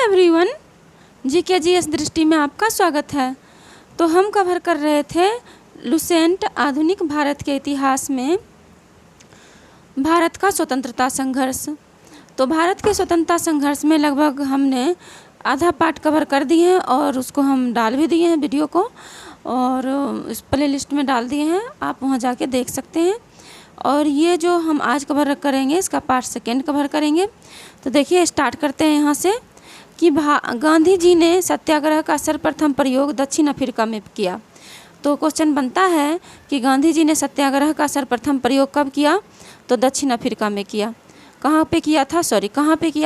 Everyone, GKGS दृष्टि में आपका स्वागत है। तो हम कवर कर रहे थे लुसेंट आधुनिक भारत के इतिहास में भारत का स्वतंत्रता संघर्ष। तो भारत के स्वतंत्रता संघर्ष में लगभग हमने आधा पार्ट कवर कर दिए हैं और उसको हम डाल भी दिए हैं वीडियो को, और इस प्ले लिस्ट में डाल दिए हैं, आप वहाँ जाके देख सकते हैं। और ये जो हम आज कवर करेंगे इसका पार्ट सेकेंड कवर करेंगे। तो देखिए स्टार्ट करते हैं यहाँ से कि गांधी जी ने सत्याग्रह का सर्वप्रथम प्रयोग दक्षिण अफ्रीका में किया। तो क्वेश्चन बनता है कि गांधी जी ने सत्याग्रह का सर्वप्रथम प्रयोग कब किया? तो दक्षिण अफ्रीका में किया। कहाँ पे किया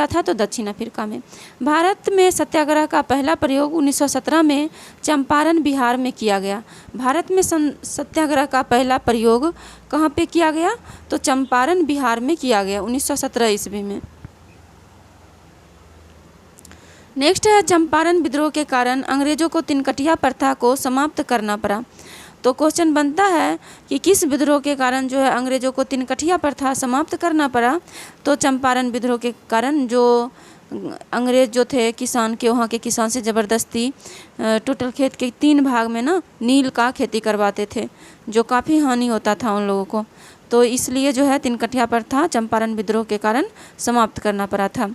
था? तो दक्षिण अफ्रीका में। भारत में सत्याग्रह का पहला प्रयोग 1917 में चंपारण बिहार में किया गया। भारत में सत्याग्रह का पहला प्रयोग कहाँ पे किया गया? तो चंपारण बिहार में किया गया 1917 ईस्वी में। नेक्स्ट है चंपारण विद्रोह के कारण अंग्रेजों को तिनकटिया प्रथा को समाप्त करना पड़ा। तो क्वेश्चन बनता है कि किस विद्रोह के कारण जो है अंग्रेजों को तिनकटिया प्रथा समाप्त करना पड़ा? तो चंपारण विद्रोह के कारण जो अंग्रेज जो थे किसान के, वहाँ के किसान से ज़बरदस्ती टोटल खेत के 3 भाग में ना नील का खेती करवाते थे, जो काफ़ी हानि होता था उन लोगों को। तो इसलिए जो है तिनकटिया प्रथा चंपारण विद्रोह के कारण समाप्त करना पड़ा था,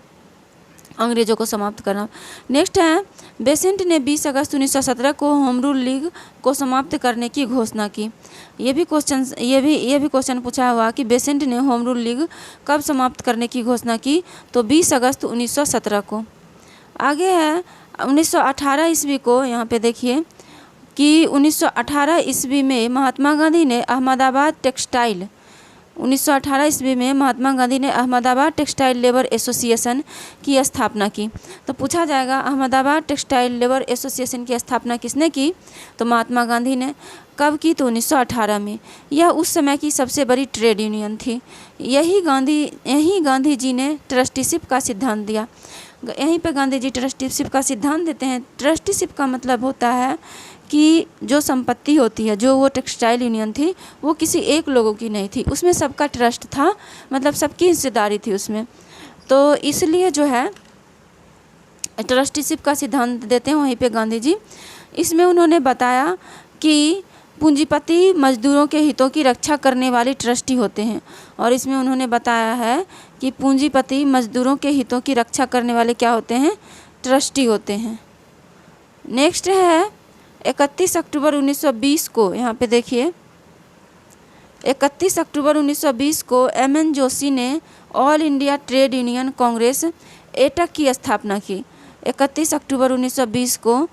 अंग्रेजों को समाप्त करना। नेक्स्ट है बेसेंट ने 20 अगस्त 1917 को होम रूल लीग को समाप्त करने की घोषणा की। ये भी क्वेश्चन पूछा हुआ कि बेसेंट ने होम रूल लीग कब समाप्त करने की घोषणा की? तो 20 अगस्त 1917 को। आगे है 1918 ईस्वी को। यहाँ पे देखिए कि 1918 ईस्वी में महात्मा गांधी ने अहमदाबाद टेक्सटाइल लेबर एसोसिएशन की स्थापना की। तो पूछा जाएगा अहमदाबाद टेक्सटाइल लेबर एसोसिएशन की स्थापना किसने की? तो महात्मा गांधी ने। कब की? तो 1918 में। यह उस समय की सबसे बड़ी ट्रेड यूनियन थी। यही गांधी जी ने ट्रस्टीशिप का सिद्धांत दिया। यहीं पे गांधी जी ट्रस्टीशिप का सिद्धांत देते हैं। ट्रस्टीशिप का मतलब होता है कि जो संपत्ति होती है, जो वो टेक्सटाइल यूनियन थी वो किसी एक लोगों की नहीं थी, उसमें सबका ट्रस्ट था, मतलब सबकी हिस्सेदारी थी उसमें। तो इसलिए जो है ट्रस्टीशिप का सिद्धांत देते हैं वहीं पे गांधी जी। इसमें उन्होंने बताया कि पूंजीपति मजदूरों के हितों की रक्षा करने वाले ट्रस्टी होते हैं, और इसमें उन्होंने बताया है कि पूंजीपति मजदूरों के हितों की रक्षा करने वाले क्या होते हैं? ट्रस्टी होते हैं। नेक्स्ट है 31 अक्टूबर 1920 को। यहाँ पे देखिए 31 अक्टूबर 1920 को M.N. जोशी ने all India trade union Congress AITUC की स्थापना की। 31 अक्टूबर 1920 को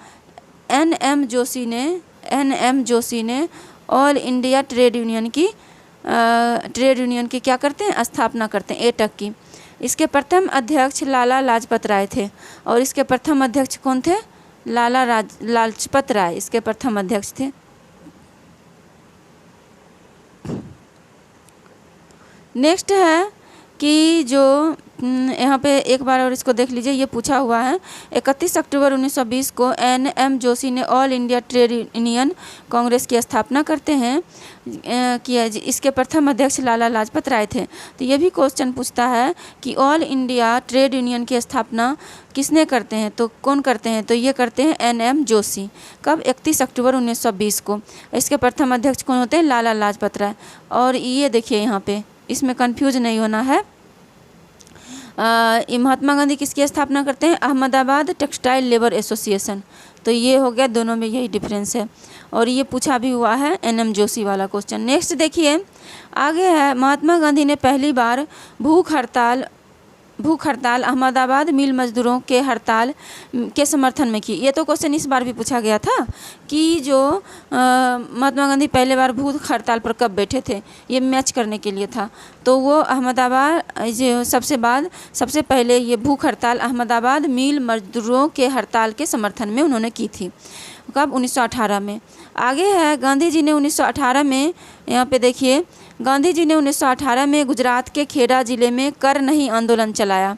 N.M. जोशी ने ऑल इंडिया ट्रेड यूनियन की क्या करते हैं? स्थापना करते हैं, एटक की। इसके प्रथम अध्यक्ष लाला लाजपत राय थे, और इसके प्रथम अध्यक्ष कौन थे? लाला लाजपत राय इसके प्रथम अध्यक्ष थे। नेक्स्ट है कि जो यहाँ पे एक बार और इसको देख लीजिए, ये पूछा हुआ है 31 अक्टूबर 1920 को N.M. जोशी ने all India trade union Congress की स्थापना करते हैं किया। इसके प्रथम अध्यक्ष लाला लाजपत राय थे। तो ये भी क्वेश्चन पूछता है कि ऑल इंडिया ट्रेड यूनियन की स्थापना किसने करते हैं? तो कौन करते हैं? तो ये करते हैं N.M. जोशी। कब? 31 अक्टूबर 1920 को। इसके प्रथम अध्यक्ष कौन होते हैं? लाला लाजपत राय। और ये देखिए यहाँ पे इसमें कंफ्यूज नहीं होना है। महात्मा गांधी किसकी स्थापना करते हैं? Ahmedabad textile labour association. तो ये हो गया, दोनों में यही डिफरेंस है, और ये पूछा भी हुआ है N.M. जोशी वाला क्वेश्चन। नेक्स्ट देखिए आगे है महात्मा गांधी ने पहली बार भूख हड़ताल अहमदाबाद मिल मजदूरों के हड़ताल के समर्थन में की। ये तो क्वेश्चन इस बार भी पूछा गया था कि जो महात्मा गांधी पहले बार भूख हड़ताल पर कब बैठे थे, ये मैच करने के लिए था। तो वो अहमदाबाद जो सबसे पहले ये भूख हड़ताल अहमदाबाद मिल मजदूरों के हड़ताल के समर्थन में उन्होंने की थी। कब? 1918 में। आगे है गांधी जी ने 1918 में, यहाँ पे देखिए गांधी जी ने 1918 में गुजरात के खेड़ा ज़िले में कर नहीं आंदोलन चलाया।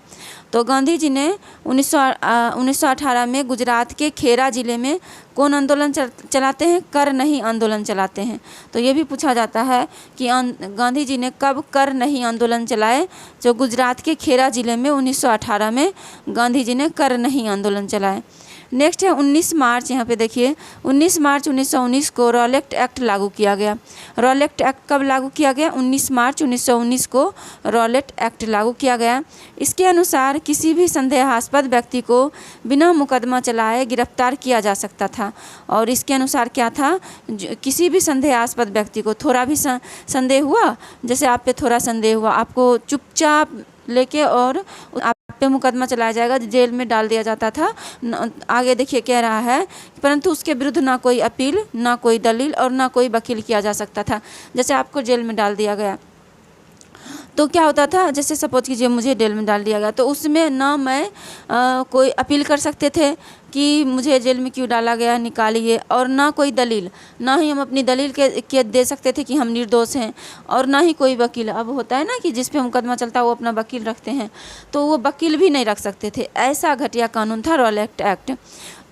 तो गांधी जी ने 1918 में गुजरात के खेड़ा ज़िले में कौन आंदोलन चलाते हैं? कर नहीं आंदोलन चलाते हैं। तो ये भी पूछा जाता है कि गांधी जी ने कब कर नहीं आंदोलन चलाए? जो गुजरात के खेरा जिले में 1918 में गांधी जी ने कर नहीं आंदोलन चलाए। नेक्स्ट है 19 मार्च, यहाँ पे देखिए 19 मार्च 1919 को रॉलेट एक्ट लागू किया गया। रॉलेट एक्ट कब लागू किया गया? 19 मार्च 1919 को रॉलेट एक्ट लागू किया गया। इसके अनुसार किसी भी संदेहास्पद व्यक्ति को बिना मुकदमा चलाए गिरफ्तार किया जा सकता था। और इसके अनुसार क्या था? किसी भी संदेहास्पद व्यक्ति को थोड़ा भी संदेह हुआ, जैसे आप पे थोड़ा संदेह हुआ, आपको चुपचाप लेके और आप पे मुकदमा चलाया जाएगा, जेल में डाल दिया जाता था। आगे देखिए कह रहा है, परंतु उसके विरुद्ध ना कोई अपील, ना कोई दलील और ना कोई वकील किया जा सकता था। जैसे आपको जेल में डाल दिया गया तो क्या होता था, जैसे सपोज कीजिए मुझे जेल में डाल दिया गया, तो उसमें ना मैं कोई अपील कर सकते थे कि मुझे जेल में क्यों डाला गया, निकालिए, और ना कोई दलील, ना ही हम अपनी दलील के दे सकते थे कि हम निर्दोष हैं, और ना ही कोई वकील। अब होता है ना कि जिस पे मुकदमा चलता है वो अपना वकील रखते हैं, तो वो वकील भी नहीं रख सकते थे। ऐसा घटिया कानून था रॉलेट एक्ट।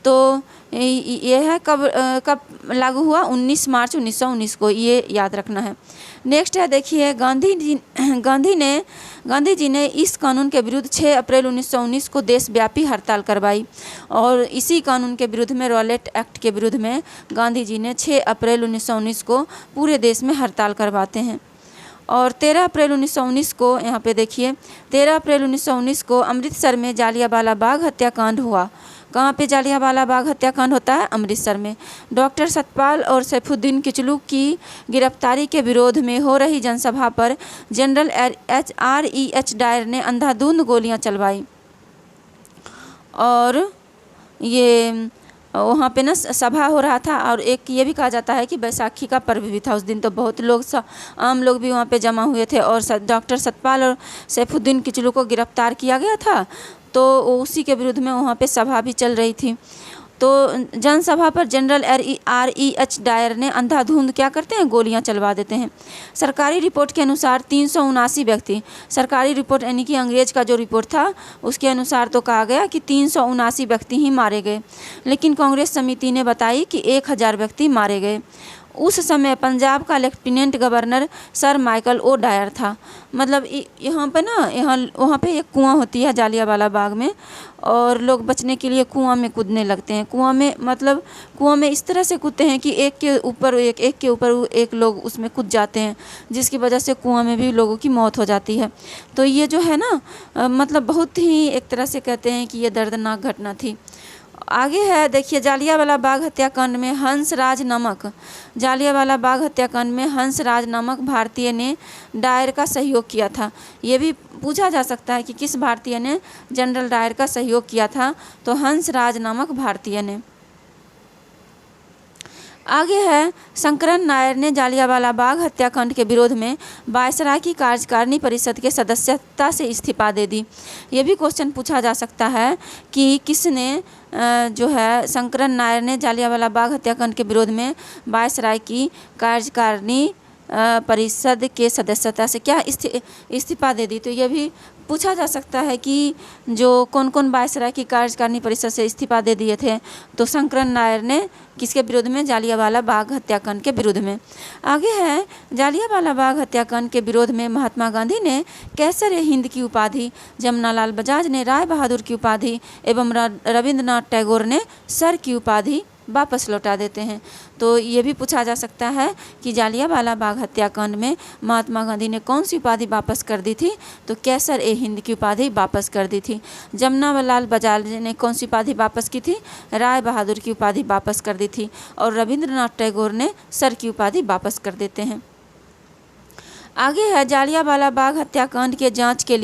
तो ये है कब लागू हुआ? 19 मार्च 1919 को, ये याद रखना है। नेक्स्ट है देखिए गांधी जी ने इस कानून के विरुद्ध 6 अप्रैल 1919 को देशव्यापी हड़ताल करवाई। और इसी कानून के विरुद्ध में, रॉलेट एक्ट के विरुद्ध में, गांधी जी ने 6 अप्रैल 1919 को पूरे देश में हड़ताल करवाते हैं। और 13 अप्रैल 1919 को, यहाँ पे देखिए 13 अप्रैल 1919 को अमृतसर में जालियांवाला बाग हत्याकांड हुआ। कहाँ पे जालियांवाला बाग हत्याकांड होता है? अमृतसर में। डॉक्टर सतपाल और सैफुद्दीन किचलू की गिरफ्तारी के विरोध में हो रही जनसभा पर जनरल REH डायर ने अंधाधुंध गोलियां चलवाई। और ये वहाँ पे ना सभा हो रहा था, और एक ये भी कहा जाता है कि बैसाखी का पर्व भी था उस दिन। तो बहुत लोग, आम लोग भी वहाँ पे जमा हुए थे, और डॉक्टर सतपाल और सैफुद्दीन किचलू को गिरफ्तार किया गया था। तो उसी के विरुद्ध में वहाँ पे सभा भी चल रही थी। तो जनसभा पर जनरल REH डायर ने अंधाधुंध क्या करते हैं? गोलियां चलवा देते हैं। सरकारी रिपोर्ट के अनुसार 379 व्यक्ति, सरकारी रिपोर्ट यानी कि अंग्रेज का जो रिपोर्ट था उसके अनुसार तो कहा गया कि 379 व्यक्ति ही मारे गए, लेकिन कांग्रेस समिति ने बताई कि 1000 व्यक्ति मारे गए। उस समय पंजाब का lieutenant governor sir Michael O'Dwyer था। मतलब यहाँ पे ना, वहाँ पे एक कुआं होती है जालियांवाला बाग में, और लोग बचने के लिए कुआं में कूदने लगते हैं। कुआं में इस तरह से कूदते हैं कि एक के ऊपर एक लोग उसमें कूद जाते हैं, जिसकी वजह से कुआं में भी लोगों की मौत हो जाती है। तो ये जो है ना, मतलब बहुत ही एक तरह से कहते हैं कि ये दर्दनाक घटना थी। आगे है देखिए जालियांवाला बाग हत्याकांड में जालियांवाला बाग हत्याकांड में हंसराज नामक भारतीय ने डायर का सहयोग किया था। ये भी पूछा जा सकता है कि किस भारतीय ने जनरल डायर का सहयोग किया था? तो हंसराज नामक भारतीय ने। आगे है शंकरन नायर ने जालियांवाला बाग हत्याकांड के विरोध में वायसराय की कार्यकारिणी परिषद के सदस्यता से इस्तीफा दे दी। ये भी क्वेश्चन पूछा जा सकता है कि किसने जो है शंकरन नायर ने जालियांवाला बाग हत्याकांड के विरोध में वायसराय की कार्यकारिणी परिषद के सदस्यता से क्या इस्तीफा दे दी। तो ये भी पूछा जा सकता है कि जो कौन कौन वायसराय की कार्यकारिणी परिषद से इस्तीफा दे दिए थे। तो शंकरन नायर ने किसके विरोध में? जालियांवाला बाग हत्याकांड के विरोध में। आगे है जालियांवाला बाग हत्याकांड के विरोध में महात्मा गांधी ने कैसर-ए-हिंद की उपाधि, जमनालाल बजाज ने राय बहादुर की उपाधि एवं रविंद्रनाथ टैगोर ने सर की उपाधि वापस लौटा देते हैं। तो ये भी पूछा जा सकता है कि जालियांवाला बाग हत्याकांड में महात्मा गांधी ने कौन सी उपाधि वापस कर दी थी? तो कैसर-ए-हिंद की उपाधि वापस कर दी थी। जमनालाल बजाज ने कौन सी उपाधि वापस की थी? राय बहादुर की उपाधि वापस कर दी थी। और रविंद्रनाथ टैगोर ने सर की उपाधि वापस कर देते हैं। आगे है जालियांवाला बाग हत्याकांड के जांच के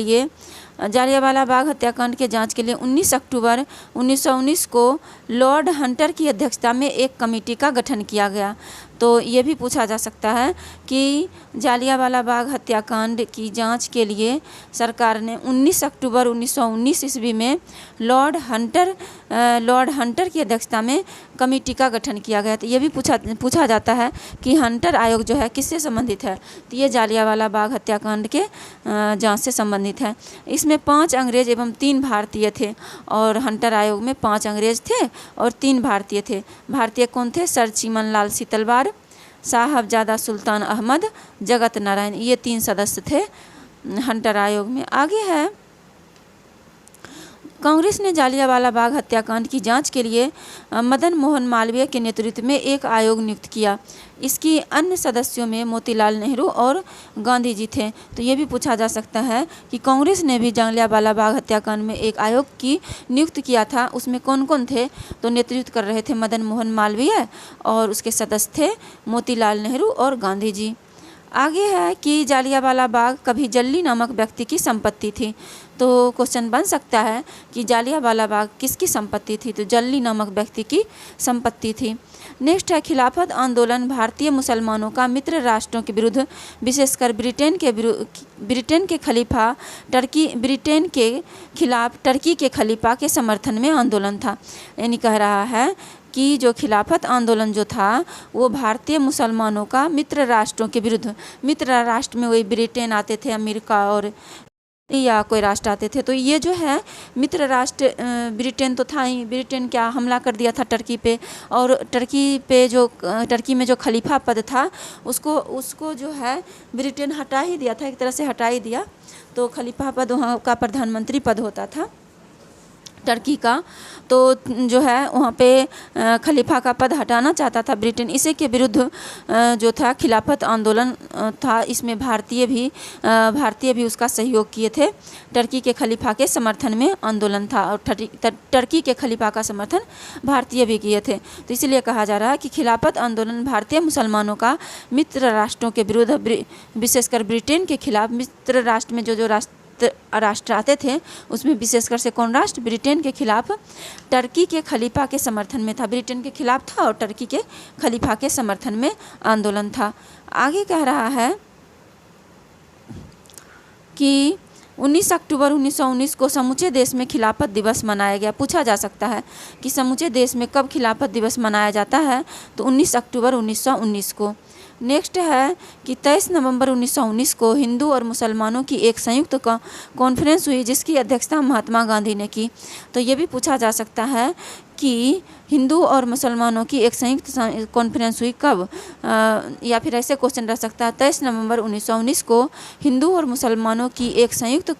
लिए 19 अक्टूबर 1919 को लॉर्ड हंटर की अध्यक्षता में एक कमेटी का गठन किया गया। तो ये भी पूछा जा सकता है कि जालियांवाला बाग हत्याकांड की जांच के लिए सरकार ने 19 अक्टूबर 1919 ईस्वी में लॉर्ड हंटर की अध्यक्षता में कमेटी का गठन किया गया। तो ये भी पूछा जाता है कि हंटर आयोग जो है किससे संबंधित है, तो ये जालियांवाला बाग हत्याकांड के जांच से संबंधित है। इसमें 5 अंग्रेज एवं 3 भारतीय थे, और हंटर आयोग में 5 अंग्रेज थे और 3 भारतीय थे। भारतीय कौन थे? सर चिमन लाल सीतलवार, साहबजादा सुल्तान अहमद, जगत नारायण, ये 3 सदस्य थे हंटर आयोग में। आगे है, कांग्रेस ने जालियांवाला बाग हत्याकांड की जांच के लिए मदन मोहन मालवीय के नेतृत्व में एक आयोग नियुक्त किया। इसकी अन्य सदस्यों में मोतीलाल नेहरू और गांधी जी थे। तो ये भी पूछा जा सकता है कि कांग्रेस ने भी जालियांवाला बाग हत्याकांड में एक आयोग की नियुक्त किया था, उसमें कौन कौन थे? तो नेतृत्व कर रहे थे मदन मोहन मालवीय, और उसके सदस्य थे मोतीलाल नेहरू और गांधी जी। आगे है कि जालियांवाला बाग कभी जल्ली नामक व्यक्ति की संपत्ति थी। तो क्वेश्चन बन सकता है कि जालियांवाला बाग किसकी संपत्ति थी? तो जल्ली नामक व्यक्ति की संपत्ति थी। नेक्स्ट है, खिलाफत आंदोलन भारतीय मुसलमानों का मित्र राष्ट्रों के विरुद्ध, विशेषकर ब्रिटेन के खलीफा ब्रिटेन के खिलाफ टर्की के खलीफा के समर्थन में आंदोलन था। यानी कह रहा है कि जो खिलाफत आंदोलन जो था वो भारतीय मुसलमानों का मित्र राष्ट्रों के विरुद्ध, मित्र राष्ट्र में वही ब्रिटेन आते थे, अमेरिका और या कोई राष्ट्र आते थे, तो ये जो है मित्र राष्ट्र ब्रिटेन तो था ही। ब्रिटेन क्या हमला कर दिया था टर्की पे, और टर्की में जो खलीफा पद था उसको जो है ब्रिटेन हटा ही दिया था, एक तरह से हटा ही दिया। तो खलीफा पद वहाँ का प्रधानमंत्री पद होता था टर्की का, तो जो है वहाँ पे खलीफा का पद हटाना चाहता था ब्रिटेन। इसी के विरुद्ध जो था खिलाफत आंदोलन था, इसमें भारतीय भी उसका सहयोग किए थे। टर्की के खलीफा के समर्थन में आंदोलन था, और टर्की के खलीफा का समर्थन भारतीय भी किए थे। तो इसलिए कहा जा रहा है कि खिलाफत आंदोलन भारतीय मुसलमानों का मित्र राष्ट्रों के विरुद्ध, विशेषकर ब्रिटेन के खिलाफ, मित्र राष्ट्र में जो राष्ट्र आते थे उसमें विशेषकर से कौन राष्ट्र? ब्रिटेन के खिलाफ टर्की के खलीफा के समर्थन में था। ब्रिटेन के खिलाफ था और टर्की के खलीफा के समर्थन में आंदोलन था। आगे कह रहा है कि 19 अक्टूबर 1919 को समूचे देश में खिलाफत दिवस मनाया गया। पूछा जा सकता है कि समूचे देश में कब खिलाफत दिवस मनाया जाता है? तो 19 अक्टूबर 1919 को। नेक्स्ट है कि 23 नवंबर 1919 को हिंदू और मुसलमानों की एक संयुक्त कॉन्फ्रेंस हुई, जिसकी अध्यक्षता महात्मा गांधी ने की। तो ये भी पूछा जा सकता है कि हिंदू और मुसलमानों की एक संयुक्त कॉन्फ्रेंस हुई कब, या फिर ऐसे क्वेश्चन रह सकता है 23 नवंबर 1919 को हिंदू और मुसलमानों की एक संयुक्त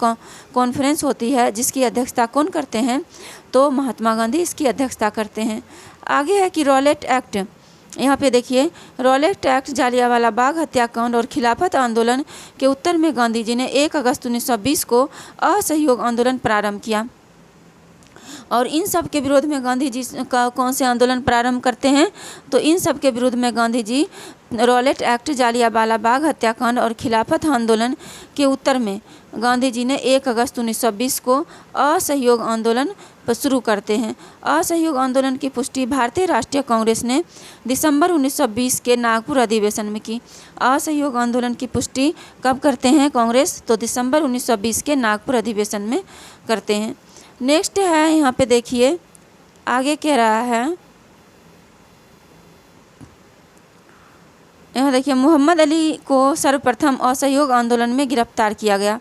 कॉन्फ्रेंस होती है, जिसकी अध्यक्षता कौन करते हैं? तो महात्मा गांधी इसकी अध्यक्षता करते हैं। आगे है कि रॉलेट एक्ट, यहाँ पे देखिए रॉलेट एक्ट जालियांवाला बाग हत्याकांड और खिलाफत आंदोलन के उत्तर में गांधी जी ने 1 अगस्त 1920 को असहयोग आंदोलन प्रारंभ किया। और इन सब के विरोध में गांधी जी का कौन से आंदोलन प्रारंभ करते हैं? तो इन सब के विरोध में गांधी जी रॉलेट एक्ट, जालियांवाला बाग हत्याकांड और खिलाफत आंदोलन के उत्तर में गांधी जी ने 1 अगस्त 1920 को असहयोग आंदोलन शुरू करते हैं। असहयोग आंदोलन की पुष्टि भारतीय राष्ट्रीय कांग्रेस ने दिसंबर 1920 के नागपुर अधिवेशन में की। असहयोग आंदोलन की पुष्टि कब करते हैं कांग्रेस? तो दिसंबर 1920 के नागपुर अधिवेशन में करते हैं। नेक्स्ट है, यहाँ पे देखिए आगे कह रहा है, यहाँ देखिए मोहम्मद अली को सर्वप्रथम असहयोग आंदोलन में गिरफ्तार किया गया।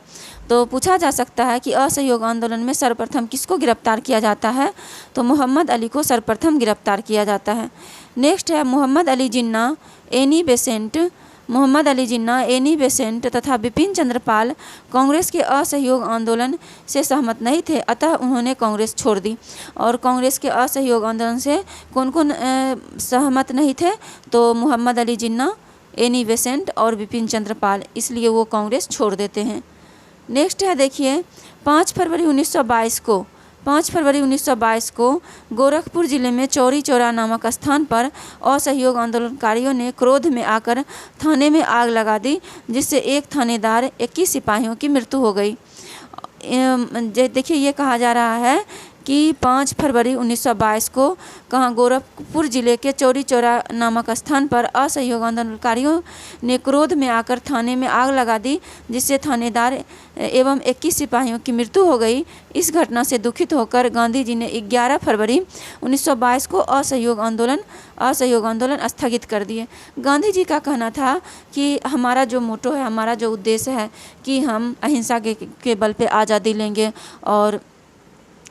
तो पूछा जा सकता है कि असहयोग आंदोलन में सर्वप्रथम किसको गिरफ्तार किया जाता है? तो मोहम्मद अली को सर्वप्रथम गिरफ्तार किया जाता है। नेक्स्ट है मोहम्मद अली जिन्ना, एनी बेसेंट तथा बिपिन चंद्र पाल कांग्रेस के असहयोग आंदोलन से सहमत नहीं थे, अतः उन्होंने कांग्रेस छोड़ दी। और कांग्रेस के असहयोग आंदोलन से कौन कौन सहमत नहीं थे? तो मोहम्मद अली जिन्ना, एनी बेसेंट और बिपिन चंद्र पाल, इसलिए वो कांग्रेस छोड़ देते हैं। नेक्स्ट है देखिए 5 फरवरी 1922 को गोरखपुर जिले में चौरी चौरा नामक स्थान पर असहयोग आंदोलनकारियों ने क्रोध में आकर थाने में आग लगा दी, जिससे एक थानेदार 21 सिपाहियों की मृत्यु हो गई। देखिए ये कहा जा रहा है कि 5 फरवरी 1922 को कहाँ गोरखपुर जिले के चौरी चौरा नामक स्थान पर असहयोग आंदोलनकारियों ने क्रोध में आकर थाने में आग लगा दी, जिससे थानेदार एवं 21 सिपाहियों की मृत्यु हो गई। इस घटना से दुखित होकर गांधी जी ने 11 फरवरी 1922 को असहयोग आंदोलन स्थगित कर दिए। गांधी जी का कहना था कि हमारा जो मोटो है, हमारा जो उद्देश्य है कि हम अहिंसा के बल पे आज़ादी लेंगे और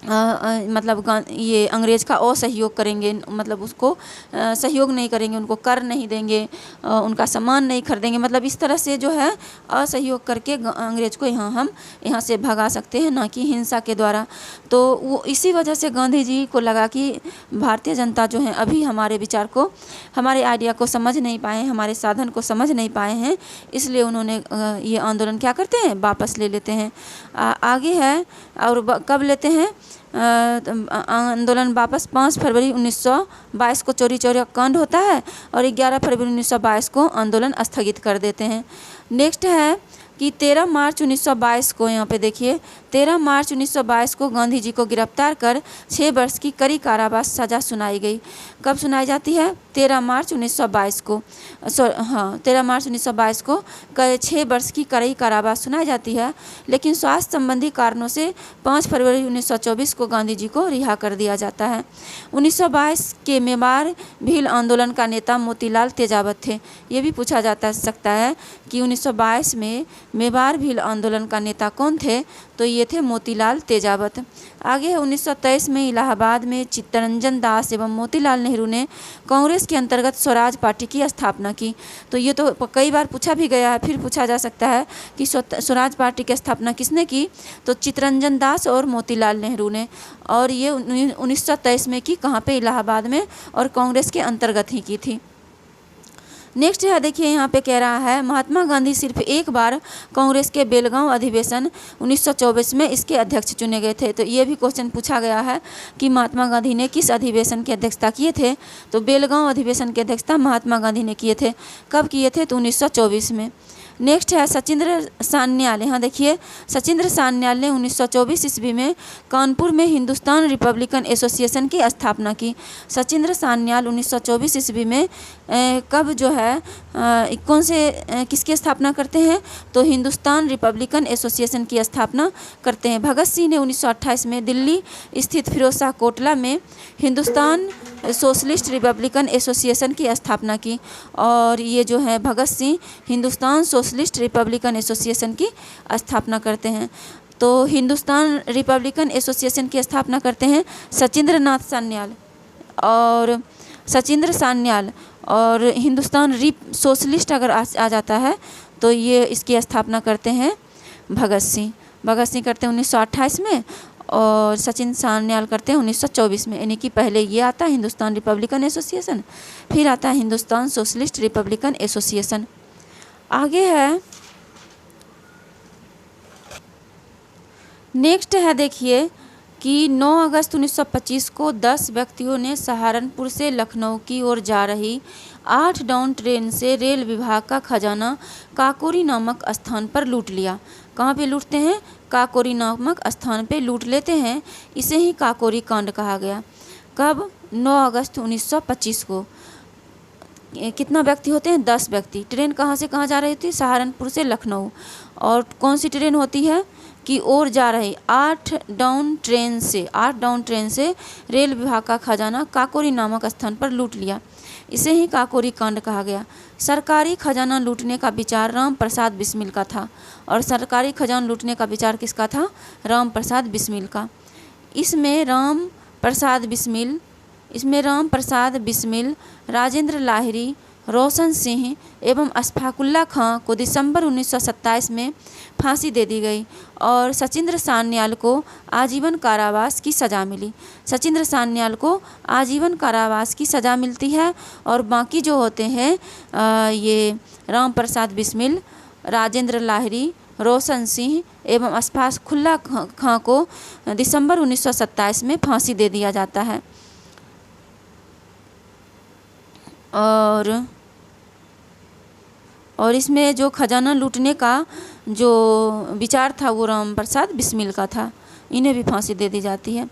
मतलब ये अंग्रेज़ का असहयोग करेंगे, मतलब उसको सहयोग नहीं करेंगे, उनको कर नहीं देंगे, उनका सामान नहीं खरीदेंगे, मतलब इस तरह से जो है असहयोग करके अंग्रेज़ को हम यहाँ से भगा सकते हैं, ना कि हिंसा के द्वारा। तो वो इसी वजह से गांधी जी को लगा कि भारतीय जनता जो है अभी हमारे विचार को, हमारे आइडिया को समझ नहीं पाए हैं, हमारे साधन को समझ नहीं पाए हैं, इसलिए उन्होंने ये आंदोलन क्या करते हैं, वापस ले लेते हैं। आगे है और कब लेते हैं आंदोलन वापस? 5 फरवरी 1922 को चौरी चौरा कांड होता है और 11 फरवरी 1922 को आंदोलन स्थगित कर देते हैं। नेक्स्ट है कि 13 मार्च 1922 को, यहाँ पे देखिए 13 मार्च 1922 को गांधी जी को गिरफ्तार कर 6 वर्ष की कड़ी कारावास सज़ा सुनाई गई। कब सुनाई जाती है? 13 मार्च 1922 को, 13 मार्च 1922 को 6 वर्ष की कड़ी कारावास सुनाई जाती है। लेकिन स्वास्थ्य संबंधी कारणों से 5 फरवरी 1924 को गांधी जी को रिहा कर दिया जाता है। 1922 के मेवाड़ भील आंदोलन का नेता मोतीलाल तेजावत थे। ये भी पूछा जाता सकता है कि 1922 में मेवाड़ भील आंदोलन का नेता कौन थे? तो ये थे मोतीलाल तेजावत। आगे है 1923 में इलाहाबाद में चित्तरंजन दास एवं मोतीलाल नेहरू ने कांग्रेस के अंतर्गत स्वराज पार्टी की स्थापना की। तो ये तो कई बार पूछा भी गया है, फिर पूछा जा सकता है कि स्वराज पार्टी की स्थापना किसने की? तो चित्तरंजन दास और मोतीलाल नेहरू ने, और ये 1923 में की, कहाँ पे? इलाहाबाद में, और कांग्रेस के अंतर्गत ही की थी। नेक्स्ट है, देखिए यहाँ पे कह रहा है महात्मा गांधी सिर्फ एक बार कांग्रेस के बेलगांव अधिवेशन 1924 में इसके अध्यक्ष चुने गए थे। तो ये भी क्वेश्चन पूछा गया है कि महात्मा गांधी ने किस अधिवेशन की अध्यक्षता किए थे? तो बेलगांव अधिवेशन की अध्यक्षता महात्मा गांधी ने किए थे। कब किए थे? तो 1924 में। नेक्स्ट है सचिंद्र सान्याल। यहाँ देखिए सचिंद्र सान्याल ने 1924 ईस्वी में कानपुर में हिंदुस्तान रिपब्लिकन एसोसिएशन की स्थापना की। सचिंद्र सान्याल 1924 ईस्वी में कब जो है कौन से किसकी स्थापना करते हैं? तो हिंदुस्तान रिपब्लिकन एसोसिएशन की स्थापना करते हैं। भगत सिंह ने 1928 में दिल्ली स्थित फिरोज शाह कोटला में हिंदुस्तान सोशलिस्ट रिपब्लिकन एसोसिएशन की स्थापना की, और ये जो है Bhagat Singh Hindustan socialist republican association की स्थापना करते हैं। तो हिंदुस्तान रिपब्लिकन एसोसिएशन की स्थापना करते हैं सचिंद्र सान्याल, और हिंदुस्तान सोशलिस्ट अगर आ जाता है तो ये इसकी स्थापना करते हैं भगत सिंह करते हैं 1928 में, और सचिन सान्याल करते हैं 1924 में। यानी कि पहले ये आता है हिंदुस्तान रिपब्लिकन एसोसिएशन, फिर आता है हिंदुस्तान सोशलिस्ट रिपब्लिकन एसोसिएशन। आगे है नेक्स्ट है, देखिए कि 9 अगस्त 1925 को 10 व्यक्तियों ने सहारनपुर से लखनऊ की ओर जा रही 8 डाउन ट्रेन से रेल विभाग का खजाना काकोरी नामक स्थान पर लूट लिया। कहाँ पे लूटते हैं? काकोरी नामक स्थान पे लूट लेते हैं। इसे ही काकोरी कांड कहा गया। कब? 9 अगस्त 1925 को। कितना व्यक्ति होते हैं? 10 व्यक्ति। ट्रेन कहाँ से कहाँ जा रही थी? सहारनपुर से लखनऊ। और कौन सी ट्रेन होती है की ओर जा रही? 8 डाउन ट्रेन से रेल विभाग का खजाना काकोरी नामक स्थान पर लूट लिया। इसे ही काकोरी कांड कहा गया। सरकारी खजाना लूटने का विचार राम प्रसाद बिस्मिल का था, और सरकारी खजाना लूटने का विचार किसका था? राम प्रसाद बिस्मिल का। इसमें राम प्रसाद बिस्मिल, राजेंद्र लाहिरी, रोशन सिंह एवं अशफाकुल्ला खां को दिसंबर 1927 में फांसी दे दी गई, और सचिंद्र सान्याल को आजीवन कारावास की सज़ा मिली। सचिंद्र सान्याल को आजीवन कारावास की सज़ा मिलती है, और बाकी जो होते हैं ये राम प्रसाद बिस्मिल, राजेंद्र लाहिरी, रोशन सिंह एवं अशफाकुल्ला खां को दिसंबर 1927 में फांसी दे दिया जाता है। और इसमें जो खजाना लूटने का जो विचार था वो राम प्रसाद बिस्मिल का था। इन्हें भी फांसी दे दी जाती है।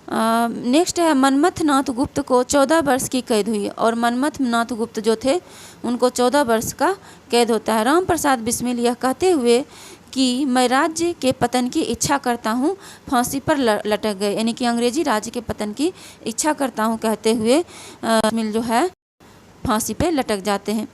नेक्स्ट है मनमथ नाथ गुप्त को 14 वर्ष की कैद हुई और मनमथ नाथ गुप्त जो थे उनको 14 वर्ष का कैद होता है। राम प्रसाद बिस्मिल यह कहते हुए कि मैं राज्य के पतन की इच्छा करता हूँ फांसी पर लटक गए, यानी कि अंग्रेजी राज्य के पतन की इच्छा करता हूँ कहते हुए बिस्मिल जो है फांसी पे लटक जाते हैं।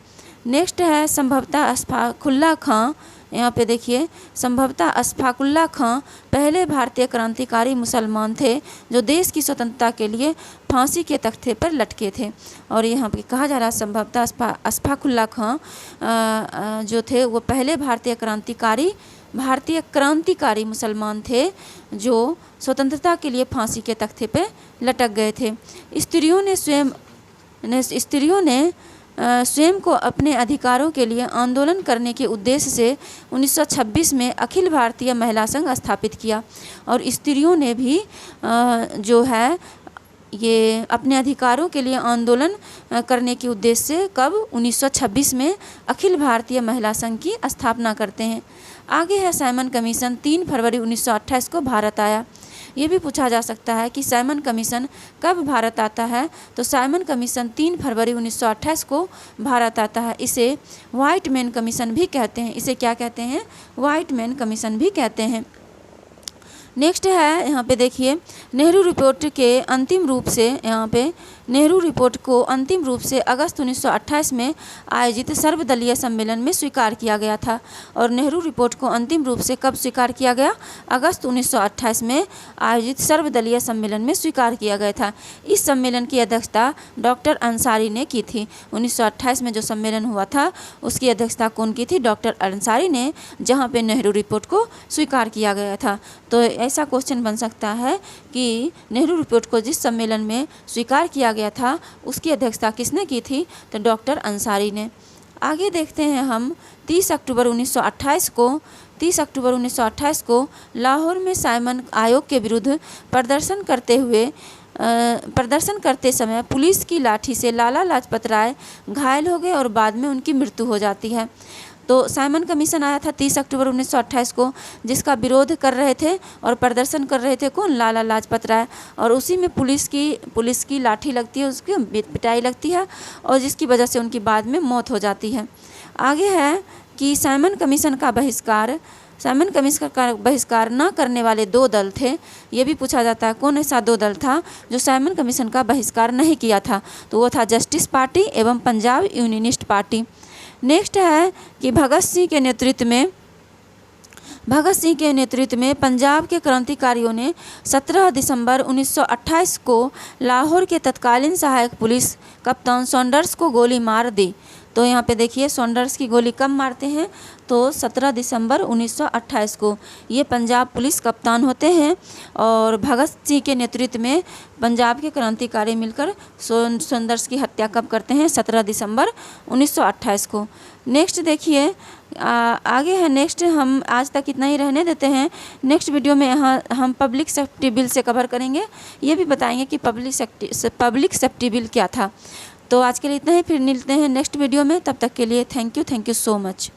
नेक्स्ट है संभवतः अशफाकुल्ला खां, यहाँ पे देखिए संभवतः अशफाकुल्ला खां पहले भारतीय क्रांतिकारी मुसलमान थे जो देश की स्वतंत्रता के लिए फांसी के तख्ते पर लटके थे। और यहाँ पे कहा जा रहा है संभवतः अशफाकुल्ला खां जो थे वो पहले भारतीय क्रांतिकारी मुसलमान थे जो स्वतंत्रता के लिए फांसी के तख्ते पर लटक गए थे। स्त्रियों ने स्वयं को अपने अधिकारों के लिए आंदोलन करने के उद्देश्य से 1926 में अखिल भारतीय महिला संघ स्थापित किया और स्त्रियों ने भी जो है ये अपने अधिकारों के लिए आंदोलन करने के उद्देश्य से कब 1926 में अखिल भारतीय महिला संघ की स्थापना करते हैं। आगे है साइमन कमीशन 3 फरवरी 1928 को भारत आया। ये भी पूछा जा सकता है कि साइमन कमीशन कब भारत आता है, तो साइमन कमीशन 3 फरवरी 1928 को भारत आता है। इसे व्हाइट मैन कमीशन भी कहते हैं। इसे क्या कहते हैं? व्हाइट मैन कमीशन भी कहते हैं। नेक्स्ट है यहाँ पे देखिए नेहरू रिपोर्ट के अंतिम रूप से यहाँ पे नेहरू रिपोर्ट को अंतिम रूप से अगस्त 1928 में आयोजित सर्वदलीय सम्मेलन में स्वीकार किया गया था। और नेहरू रिपोर्ट को अंतिम रूप से कब स्वीकार किया गया? अगस्त 1928 में आयोजित सर्वदलीय सम्मेलन में स्वीकार किया गया था। इस सम्मेलन की अध्यक्षता डॉक्टर अंसारी ने की थी। 1928 में जो सम्मेलन हुआ था उसकी अध्यक्षता कौन की थी? डॉक्टर अंसारी ने, जहाँ पे नेहरू रिपोर्ट को स्वीकार किया गया था। तो ऐसा क्वेश्चन बन सकता है कि नेहरू रिपोर्ट को जिस सम्मेलन में स्वीकार किया गया था उसकी अध्यक्षता किसने की थी? तो डॉक्टर अंसारी ने। आगे देखते हैं हम 30 अक्टूबर 1928 को लाहौर में साइमन आयोग के विरुद्ध प्रदर्शन करते समय पुलिस की लाठी से लाला लाजपत राय घायल हो गए और बाद में उनकी मृत्यु हो जाती है। तो साइमन कमीशन आया था 30 अक्टूबर 1928 को, जिसका विरोध कर रहे थे और प्रदर्शन कर रहे थे कौन? लाला लाजपत राय। और उसी में पुलिस की लाठी लगती है, उसकी पिटाई लगती है और जिसकी वजह से उनकी बाद में मौत हो जाती है। आगे है कि साइमन कमीशन का बहिष्कार न करने वाले 2 दल थे। ये भी पूछा जाता है कौन ऐसा 2 दल था जो साइमन कमीशन का बहिष्कार नहीं किया था? तो वो था जस्टिस पार्टी एवं पंजाब यूनियनिस्ट पार्टी। नेक्स्ट है कि भगत सिंह के नेतृत्व में पंजाब के क्रांतिकारियों ने 17 दिसंबर 1928 को लाहौर के तत्कालीन सहायक पुलिस कप्तान सॉन्डर्स को गोली मार दी। तो यहाँ पे देखिए सॉन्डर्स की गोली कब मारते हैं? तो 17 दिसंबर 1928 को। ये पंजाब पुलिस कप्तान होते हैं और भगत सिंह के नेतृत्व में पंजाब के क्रांतिकारी मिलकर सॉन्डर्स की हत्या कब करते हैं? 17 दिसंबर 1928 को। नेक्स्ट देखिए आगे है। नेक्स्ट हम आज तक इतना ही रहने देते हैं। नेक्स्ट वीडियो में यहाँ हम पब्लिक सेफ्टी बिल से कवर करेंगे। ये भी बताएंगे कि पब्लिक सेफ्टी बिल क्या था। तो आज के लिए इतना ही, फिर मिलते हैं नेक्स्ट वीडियो में। तब तक के लिए थैंक यू सो मच।